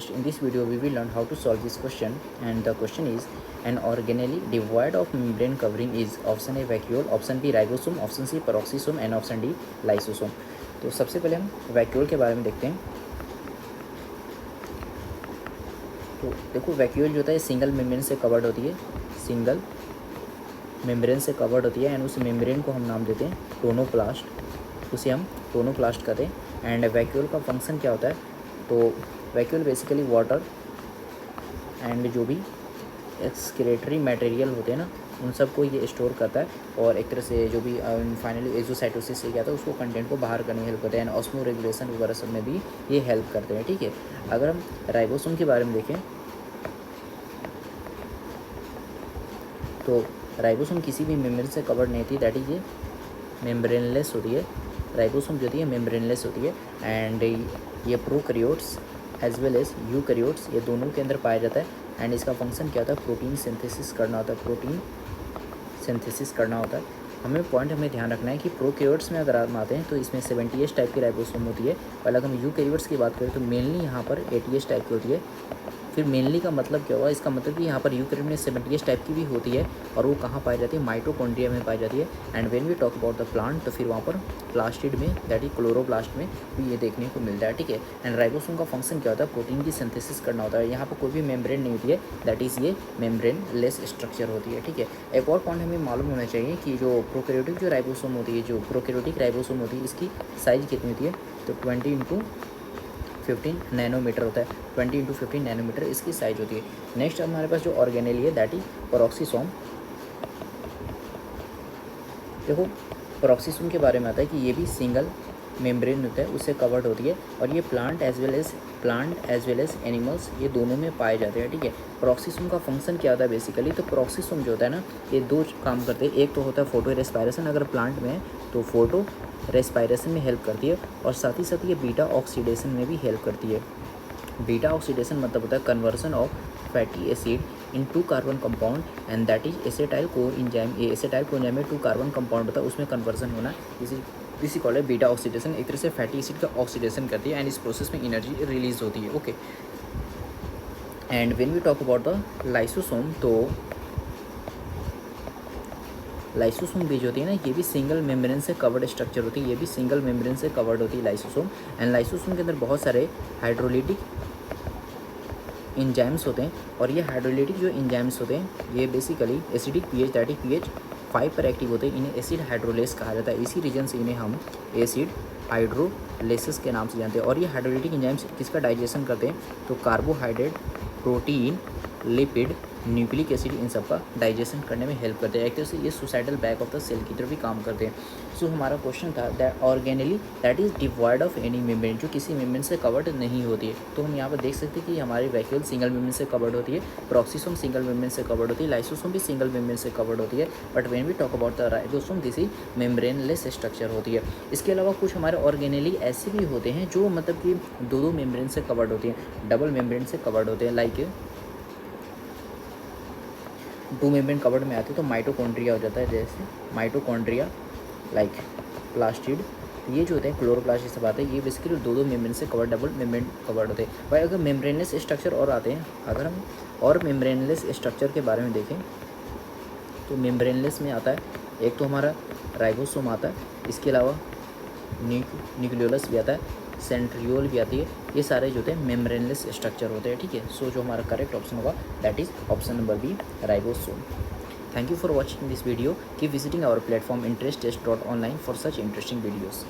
just in this video we will learn how to solve this question, and the question is an organelle devoid of membrane covering is option A vacuole, option B ribosome, option C peroxisome and option D lysosome. तो सबसे पहले हम vacuole के बारे में देखते हैं। तो देखो वैक्यूल जो होता है सिंगल मेम्ब्रेन से कवर्ड होती है, सिंगल मेम्ब्रेन से कवर्ड होती है एंड उस मेम्ब्रेन को हम नाम देते हैं टोनोप्लास्ट, उसे हम टोनोप्लास्ट कहते हैं। एंड वैक्यूल का फंक्शन क्या होता है, तो वैक्यूल बेसिकली वाटर एंड जो भी एक्सक्रेटरी मटेरियल होते हैं ना उन सबको ये स्टोर करता है, और एक तरह से जो भी फाइनली एजोसाइटोसिस से क्या था उसको कंटेंट को बाहर करने में हेल्प करते हैं एंड ऑस्मो रेगुलेशन वगैरह सब में भी ये हेल्प करते हैं। ठीक है, अगर हम राइबोसोम के बारे में देखें तो राइबोसोम किसी भी मेम्ब्रेन से कवर्ड नहीं होती, दैट इज ये मेम्ब्रेनलेस होती है। राइबोसोम जो होती है मेम्ब्रेनलेस होती है एंड ये prokaryotes as well as eukaryotes ये दोनों के अंदर पाया जाता है। एंड इसका फंक्शन क्या होता है, प्रोटीन सिंथेसिस करना होता है, प्रोटीन सिंथेसिस करना होता है। हमें ध्यान रखना है कि प्रोकैरियोट्स में अगर हम आते हैं तो इसमें 70S टाइप की राइबोसोम होती है, और अगर हम यूकैरियोट्स की बात करें तो मेनली यहाँ पर 80S टाइप की होती है। फिर मेनली का मतलब क्या हुआ, इसका मतलब कि यहाँ पर यूकैरियोट में 70S टाइप की भी होती है, और वो कहाँ पाई जाती है, माइटोकॉन्ड्रिया में पाई जाती है। And when we talk about the plant तो फिर वहाँ पर प्लास्टिड में दैट इज क्लोरोप्लास्ट में भी ये देखने को मिलता है। ठीक है, एंड राइबोसोम का फंक्शन क्या होता है, प्रोटीन की सिंथेसिस करना होता है। यहाँ पर कोई भी मेम्ब्रेन नहीं होती है, दैट इज़ ये मेम्ब्रेन लेस स्ट्रक्चर होती है। ठीक है, एक और पॉइंट हमें मालूम होना चाहिए कि जो प्रोकैरियोटिक जो राइबोसोम होती है, जो प्रोकैरियोटिक राइबोसोम होती है इसकी साइज़ कितनी होती है, तो 20x15 नैनोमीटर होता है, 20x15 नैनोमीटर इसकी साइज होती है। नेक्स्ट हमारे पास जो ऑर्गेनेल है दैट इज पेरोक्सीसोम। देखो पेरोक्सीसोम के बारे में आता है कि ये भी सिंगल मेम्ब्रेन होता है उससे कवर्ड होती है, और ये plant as well as animals ये दोनों में पाए जाते हैं। ठीक है, पेरोक्सीसोम का फंक्शन क्या होता है बेसिकली, तो पेरोक्सीसोम जो होता है ना ये दो काम करते हैं। एक तो होता है फोटो रेस्पायरेशन, अगर प्लांट में है तो फोटो रेस्पायरेशन में हेल्प करती है, और साथ ही साथ ये बीटा ऑक्सीडेशन में भी हेल्प करती है। बीटा ऑक्सीडेशन मतलब होता है conversion of fatty acid in 2 carbon compound and that is acetyl coenzyme. ये एसिटाइल कोएंजाइम में 2 कार्बन कंपाउंड होता है, उसमें कन्वर्सन होना इसी कॉल है बीटा ऑक्सीडेशन। एक तरह से फैटी एसिड का ऑक्सीडेशन करती है एंड इस प्रोसेस में एनर्जी रिलीज होती है। Okay, and when we talk about the lysosome, तो लाइसोसोम भी जो होती है ना ये भी सिंगल मेम्ब्रेन से कवर्ड स्ट्रक्चर होती है, ये भी सिंगल मेम्ब्रेन से कवर्ड होती है लाइसोसोम। एंड लाइसोसोम के अंदर बहुत सारे हाइड्रोलिटिक इंजाइम्स होते हैं, और ये हाइड्रोलिटिक जो इंजाइम्स होते हैं ये basically acidic pH that is pH 5 पर एक्टिव होते हैं। इन्हें एसिड हाइड्रोलेस कहा जाता है, इसी रीजन से इन्हें हम एसिड हाइड्रोलेसिस के नाम से जानते हैं। और ये हाइड्रोलिटिक इंजाइम्स किसका डाइजेशन करते हैं, तो carbohydrate, protein, lipid, nucleic acid in सब का डाइजेशन करने में हेल्प करते हैं। एक तरह से ये suicidal bag of the cell की तरह भी काम करते हैं। सो हमारा क्वेश्चन था that organelle that is devoid of any membrane, जो किसी मेम्ब्रेन से कवर्ड नहीं होती है। तो हम यहाँ पर देख सकते हैं कि हमारी वैक्यूल सिंगल मेम्ब्रेन से कवर्ड होती है, पेरोक्सीसोम सिंगल मेम्ब्रेन से कवर्ड होती है, लाइसोसोम भी सिंगल मेम्ब्रेन से कवर्ड होती है, but when we talk about the ribosome this is membraneless structure होती है। इसके अलावा कुछ हमारे ऑर्गेनेली ऐसे भी होते हैं जो मतलब कि दो मेम्ब्रेन से कवर्ड होती हैं, डबल मेम्ब्रेन से कवर्ड होते हैं, लाइक 2 मेम्ब्रेन कवर्ड में आते हैं तो माइटोकॉन्ड्रिया हो जाता है, जैसे माइटोकॉन्ड्रिया लाइक प्लास्टिड। ये जो होते हैं क्लोरोप्लास्ट जैसे बात है, ये बेसिकली 2 मेम्ब्रेन से कवर्ड डबल मेम्ब्रेन कवर्ड होते हैं। भाई अगर मेम्ब्रेनलेस स्ट्रक्चर और आते हैं, अगर हम और मेम्ब्रेनलेस स्ट्रक्चर के बारे में देखें तो मेम्ब्रेनलेस में आता है एक तो हमारा राइबोसोम आता है, इसके अलावा न्यूक्लियोलस भी आता है, सेंट्रियोल भी आती है। ये सारे जो होते हैं मेम्ब्रेनलेस स्ट्रक्चर होते हैं। ठीक है, सो जो हमारा करेक्ट ऑप्शन होगा that is option number B ribosome. Thank you for watching this video. Keep visiting our platform interesttest.online for such interesting videos.